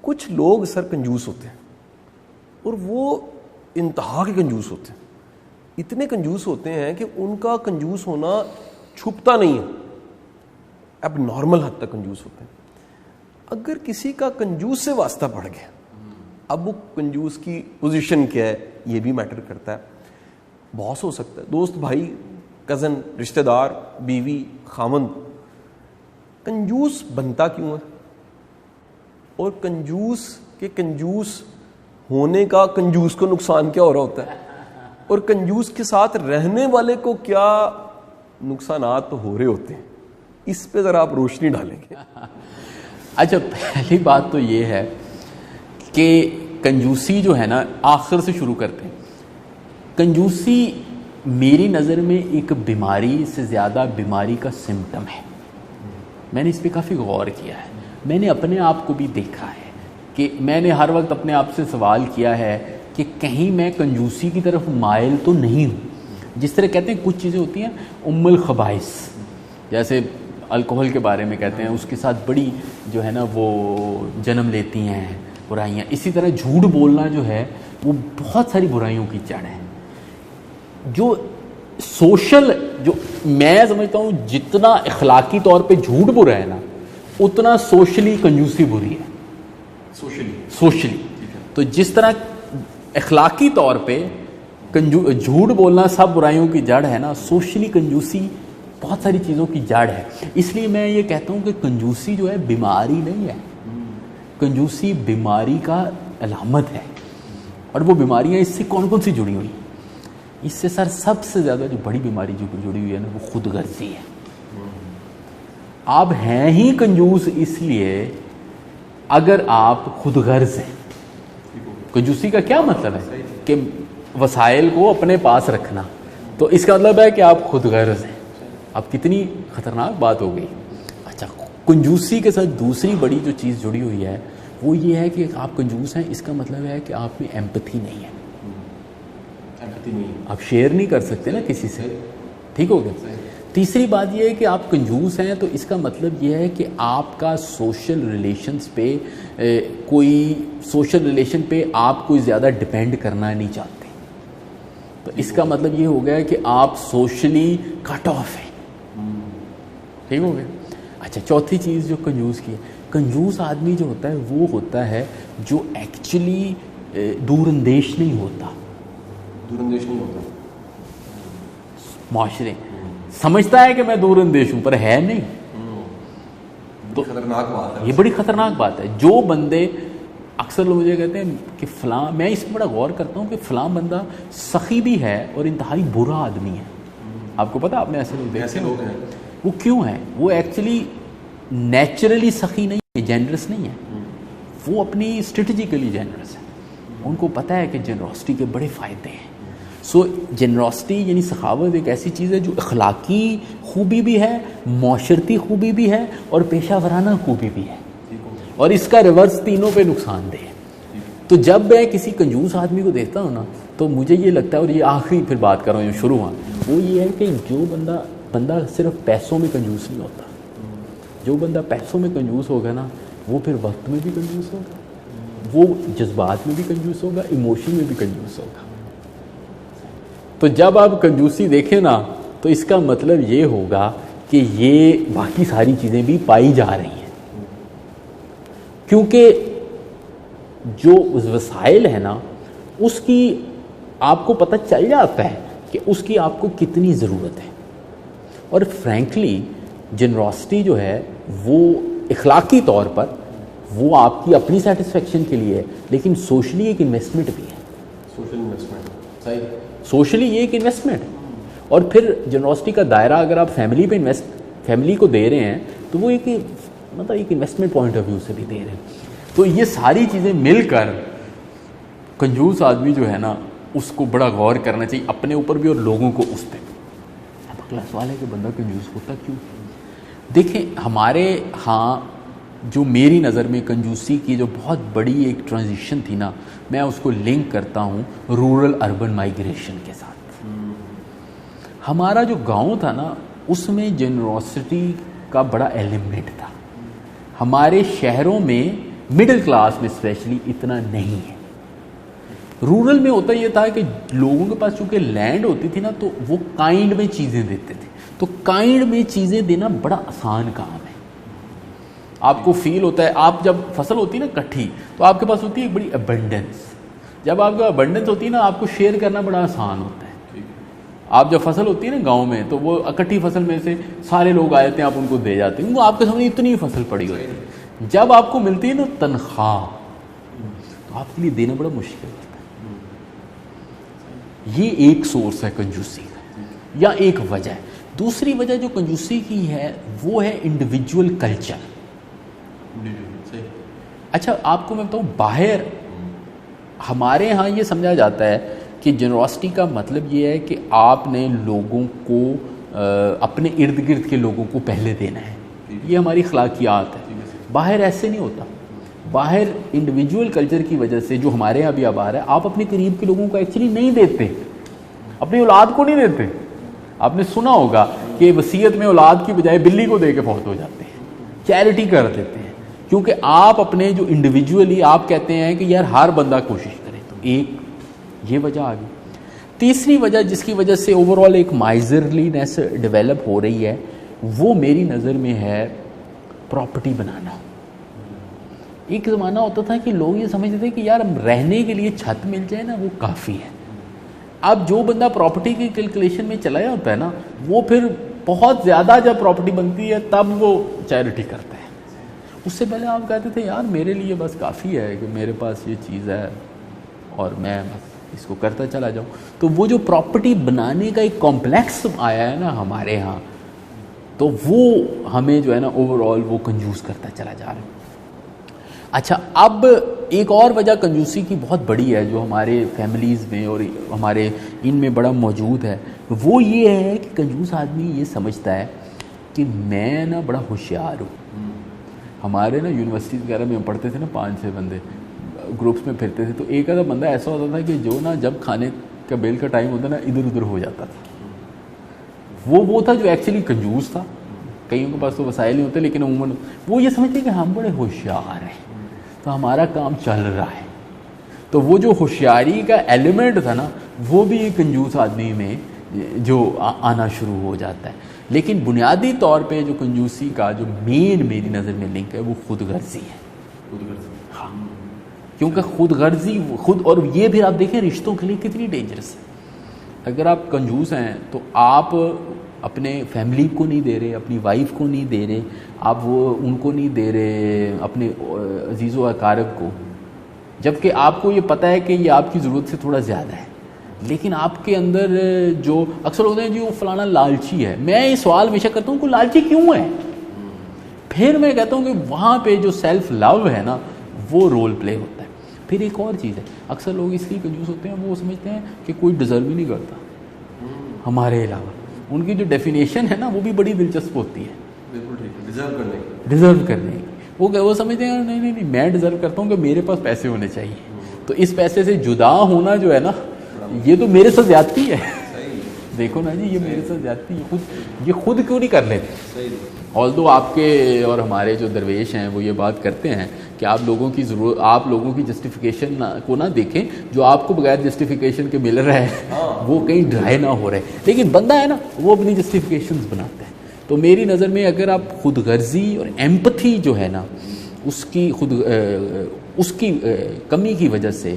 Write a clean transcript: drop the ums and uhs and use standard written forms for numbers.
کچھ لوگ سر کنجوس ہوتے ہیں اور وہ انتہا کے کنجوس ہوتے ہیں, اتنے کنجوس ہوتے ہیں کہ ان کا کنجوس ہونا چھپتا نہیں ہے, اب نارمل حد تک کنجوس ہوتے ہیں. اگر کسی کا کنجوس سے واسطہ پڑ گیا, اب وہ کنجوس کی پوزیشن کیا ہے یہ بھی میٹر کرتا ہے. باس ہو سکتا ہے, دوست, بھائی, کزن, رشتہ دار, بیوی, خامند. کنجوس بنتا کیوں ہے, اور کنجوس کے کنجوس ہونے کا کنجوس کو نقصان کیا ہو رہا ہوتا ہے, اور کنجوس کے ساتھ رہنے والے کو کیا نقصانات ہو رہے ہوتے ہیں, اس پہ ذرا آپ روشنی ڈالیں گے. اچھا, پہلی بات تو یہ ہے کہ کنجوسی جو ہے نا, آخر سے شروع کرتے ہیں. کنجوسی میری نظر میں ایک بیماری سے زیادہ بیماری کا سمٹم ہے. میں نے اس پہ کافی غور کیا ہے, میں نے اپنے آپ کو بھی دیکھا ہے کہ میں نے ہر وقت اپنے آپ سے سوال کیا ہے کہ کہیں میں کنجوسی کی طرف مائل تو نہیں ہوں. جس طرح کہتے ہیں کچھ چیزیں ہوتی ہیں ام الخبائث, جیسے الکوہل کے بارے میں کہتے ہیں اس کے ساتھ بڑی جو ہے نا وہ جنم لیتی ہیں برائیاں. اسی طرح جھوٹ بولنا جو ہے وہ بہت ساری برائیوں کی جڑ ہے. جو سوشل, جو میں سمجھتا ہوں جتنا اخلاقی طور پہ جھوٹ برا ہے نا, اتنا سوشلی کنجوسی بری ہے. سوشلی تو جس طرح اخلاقی طور پہ جھوٹ بولنا سب برائیوں کی جڑ ہے نا, سوشلی کنجوسی بہت ساری چیزوں کی جڑ ہے. اس لیے میں یہ کہتا ہوں کہ کنجوسی جو ہے بیماری نہیں ہے, کنجوسی بیماری کا علامت ہے. اور وہ بیماریاں اس سے کون کون سی جڑی ہوئی؟ اس سے سر سب سے زیادہ جو بڑی بیماری جو جڑی ہوئی ہے نا, وہ خود غرضی ہے. آپ ہیں ہی کنجوس اس لیے اگر آپ خود غرض ہیں. کنجوسی کا کیا مطلب ہے کہ وسائل کو اپنے پاس رکھنا, تو اس کا مطلب ہے کہ آپ خود غرض ہیں. اب کتنی خطرناک بات ہو گئی. اچھا, کنجوسی کے ساتھ دوسری بڑی جو چیز جڑی ہوئی ہے وہ یہ ہے کہ آپ کنجوس ہیں, اس کا مطلب ہے کہ آپ میں ایمپتھی نہیں ہے. آپ شیئر نہیں کر سکتے نا کسی سے, ٹھیک ہو گیا. تیسری بات یہ ہے کہ آپ کنجوس ہیں تو اس کا مطلب یہ ہے کہ آپ کا سوشل ریلیشنز پہ کوئی سوشل ریلیشن پہ آپ کوئی زیادہ ڈپینڈ کرنا نہیں چاہتے. تو اس کا مطلب یہ ہو گیا کہ آپ سوشلی کٹ آف ہیں. ٹھیک ہو گیا. اچھا, چوتھی چیز جو کنجوس کی ہے, کنجوس آدمی جو ہوتا ہے وہ ہوتا ہے جو ایکچولی دور اندیش نہیں ہوتا. معاشرے سمجھتا ہے کہ میں دور اندیش ہوں پر ہے نہیں. تو خطرناک بات ہے, یہ بڑی خطرناک بات ہے. جو بندے اکثر لوگ مجھے کہتے ہیں کہ فلاں, میں اس پہ بڑا غور کرتا ہوں کہ فلاں بندہ سخی بھی ہے اور انتہائی برا آدمی ہے. آپ کو پتا, آپ نے ایسے لوگ ہیں. وہ کیوں ہیں؟ وہ ایکچولی نیچرلی سخی نہیں ہے, جینرس نہیں ہے, وہ اپنی اسٹریٹجیکلی جینرس ہے. ان کو پتہ ہے کہ جنراسٹی کے بڑے فائدے ہیں. سو جنراسٹی یعنی سخاوت ایک ایسی چیز ہے جو اخلاقی خوبی بھی ہے, معاشرتی خوبی بھی ہے اور پیشہ ورانہ خوبی بھی ہے, اور اس کا ریورس تینوں پہ نقصان دہ ہے. تو جب میں کسی کنجوس آدمی کو دیکھتا ہوں نا تو مجھے یہ لگتا ہے, اور یہ آخری پھر بات کر رہا ہوں جو شروع ہوا, وہ یہ ہے کہ جو بندہ صرف پیسوں میں کنجوس نہیں ہوتا. جو بندہ پیسوں میں کنجوس ہوگا نا وہ پھر وقت میں بھی کنجوس ہوگا, وہ جذبات میں بھی کنجوس ہوگا, ایموشن میں بھی کنجوس ہوگا. تو جب آپ کنجوسی دیکھیں نا تو اس کا مطلب یہ ہوگا کہ یہ باقی ساری چیزیں بھی پائی جا رہی ہیں, کیونکہ جو وسائل ہے نا اس کی آپ کو پتہ چل جاتا ہے کہ اس کی آپ کو کتنی ضرورت ہے. اور فرینکلی جنراسٹی جو ہے وہ اخلاقی طور پر وہ آپ کی اپنی سیٹسفیکشن کے لیے ہے, لیکن سوشلی ایک انویسٹمنٹ بھی ہے. سوشل انویسٹمنٹ, صحیح, سوشلی یہ ایک انویسٹمنٹ. اور پھر جنراسٹی کا دائرہ اگر آپ فیملی پہ فیملی کو دے رہے ہیں تو وہ ایک مطلب ایک انویسٹمنٹ پوائنٹ آف ویو سے بھی دے رہے ہیں. تو یہ ساری چیزیں مل کر کنجوس آدمی جو ہے نا اس کو بڑا غور کرنا چاہیے اپنے اوپر بھی اور لوگوں کو اس پہ. اب اگلا سوال ہے کہ بندہ کنجوس ہوتا کیوں؟ دیکھیں ہمارے ہاں جو میری نظر میں کنجوسی کی جو بہت بڑی ایک ٹرانزیشن تھی نا, میں اس کو لنک کرتا ہوں رورل اربن مائیگریشن کے ساتھ. ہمارا جو گاؤں تھا نا اس میں جنراسٹی کا بڑا ایلیمنٹ تھا. ہمارے شہروں میں مڈل کلاس میں اسپیشلی اتنا نہیں ہے. رورل میں ہوتا یہ تھا کہ لوگوں کے پاس چونکہ لینڈ ہوتی تھی نا تو وہ کائنڈ میں چیزیں دیتے تھے. تو کائنڈ میں چیزیں دینا بڑا آسان کام ہے. آپ کو فیل ہوتا ہے, آپ جب فصل ہوتی ہے نا کٹھی, تو آپ کے پاس ہوتی ہے ایک بڑی ابنڈنس. جب آپ کو ابنڈنس ہوتی ہے نا, آپ کو شیئر کرنا بڑا آسان ہوتا ہے. آپ جب فصل ہوتی ہے نا گاؤں میں, تو وہ اکٹھی فصل میں سے سارے لوگ آ جاتے ہیں, آپ ان کو دے جاتے ہیں, وہ آپ کے سامنے اتنی فصل پڑی ہوتی ہے. جب آپ کو ملتی ہے نا تنخواہ, تو آپ کے لیے دینا بڑا مشکل ہوتا ہے. یہ ایک سورس ہے کنجوسی کا, یا ایک وجہ ہے. دوسری وجہ جو کنجوسی کی ہے وہ ہے انڈیویجول کلچر. اچھا آپ کو میں بتاؤں, باہر ہمارے ہاں یہ سمجھا جاتا ہے کہ جنراسٹی کا مطلب یہ ہے کہ آپ نے لوگوں کو اپنے ارد گرد کے لوگوں کو پہلے دینا ہے. یہ ہماری اخلاقیات ہے. باہر ایسے نہیں ہوتا. باہر انڈیویجول کلچر کی وجہ سے جو ہمارے یہاں بھی اب آ رہا ہے, آپ اپنے قریب کے لوگوں کو ایکچولی نہیں دیتے, اپنی اولاد کو نہیں دیتے. آپ نے سنا ہوگا کہ وصیت میں اولاد کی بجائے بلی کو دے کے فوت ہو جاتے ہیں, چیریٹی کر دیتے ہیں, کیونکہ آپ اپنے جو انڈیویجولی آپ کہتے ہیں کہ یار ہر بندہ کوشش کرے. تو ایک یہ وجہ آ گئی. تیسری وجہ جس کی وجہ سے اوور آل ایک مائزرلینس ڈیولپ ہو رہی ہے, وہ میری نظر میں ہے پراپرٹی بنانا. ایک زمانہ ہوتا تھا کہ لوگ یہ سمجھتے تھے کہ یار رہنے کے لیے چھت مل جائے نا وہ کافی ہے. اب جو بندہ پراپرٹی کی کیلکولیشن میں چلا جاتا ہے نا, وہ پھر بہت زیادہ جب پراپرٹی بنتی ہے تب وہ چیریٹی کرتا ہے. اس سے پہلے آپ کہتے تھے یار میرے لیے بس کافی ہے کہ میرے پاس یہ چیز ہے اور میں بس اس کو کرتا چلا جاؤں. تو وہ جو پراپرٹی بنانے کا ایک کمپلیکس آیا ہے نا ہمارے ہاں, تو وہ ہمیں جو ہے نا اوور آل وہ کنجوس کرتا چلا جا رہا ہے. اچھا اب ایک اور وجہ کنجوسی کی بہت بڑی ہے جو ہمارے فیملیز میں اور ہمارے ان میں بڑا موجود ہے, وہ یہ ہے کہ کنجوس آدمی یہ سمجھتا ہے کہ میں نا بڑا ہوشیار ہوں. ہمارے نا یونیورسٹیز وغیرہ میں ہم پڑھتے تھے نا 5-6 بندے گروپس میں پھرتے تھے, تو ایک آدھا بندہ ایسا ہوتا تھا کہ جو نا جب کھانے کا بیل کا ٹائم ہوتا نا ادھر ادھر ہو جاتا تھا. وہ تھا جو ایکچولی کنجوس تھا. کئیوں کے پاس تو وسائل نہیں ہوتے, لیکن عموماً وہ یہ سمجھتے کہ ہم بڑے ہوشیار ہیں تو ہمارا کام چل رہا ہے. تو وہ جو ہوشیاری کا ایلیمنٹ تھا نا, وہ بھی ایک کنجوس آدمی میں جو آنا شروع ہو جاتا ہے. لیکن بنیادی طور پہ جو کنجوسی کا جو مین میری نظر میں لنک ہے وہ خود غرضی ہے. ہاں, کیونکہ خود غرضی اور یہ بھی آپ دیکھیں رشتوں کے لیے کتنی ڈینجرس ہے. اگر آپ کنجوس ہیں تو آپ اپنے فیملی کو نہیں دے رہے, اپنی وائف کو نہیں دے رہے, آپ وہ ان کو نہیں دے رہے, اپنے عزیز و اقارب کو, جبکہ آپ کو یہ پتہ ہے کہ یہ آپ کی ضرورت سے تھوڑا زیادہ ہے. لیکن آپ کے اندر جو اکثر ہوتے ہیں جو فلانا لالچی ہے, میں یہ سوال ہمیشہ کرتا ہوں کہ لالچی کیوں ہے. پھر میں کہتا ہوں کہ وہاں پہ جو سیلف لو ہے نا وہ رول پلے ہوتا ہے. پھر ایک اور چیز ہے, اکثر لوگ اس لیے کنجوس ہوتے ہیں, وہ سمجھتے ہیں کہ کوئی ڈیزرو ہی نہیں کرتا ہمارے علاوہ. ان کی جو ڈیفینیشن ہے نا وہ بھی بڑی دلچسپ ہوتی ہے, ڈیزرو کرنے کی. وہ سمجھتے ہیں نہیں نہیں میں ڈیزرو کرتا ہوں کہ میرے پاس پیسے ہونے چاہیے, تو اس پیسے سے جدا ہونا جو ہے نا یہ تو میرے ساتھ زیادتی ہے. دیکھو نا جی, یہ میرے ساتھ زیادتی ہے, یہ خود کیوں نہیں کر لیتے. آلدو آپ کے اور ہمارے جو درویش ہیں وہ یہ بات کرتے ہیں کہ آپ لوگوں کی ضرورت, آپ لوگوں کی جسٹیفیکیشن کو نہ دیکھیں, جو آپ کو بغیر جسٹیفیکیشن کے مل رہا ہے وہ کہیں ڈرائی نہ ہو رہے. لیکن بندہ ہے نا وہ اپنی جسٹیفیکیشنز بناتا ہے. تو میری نظر میں اگر آپ خود غرضی اور ایمپتھی جو ہے نا اس کی کمی کی وجہ سے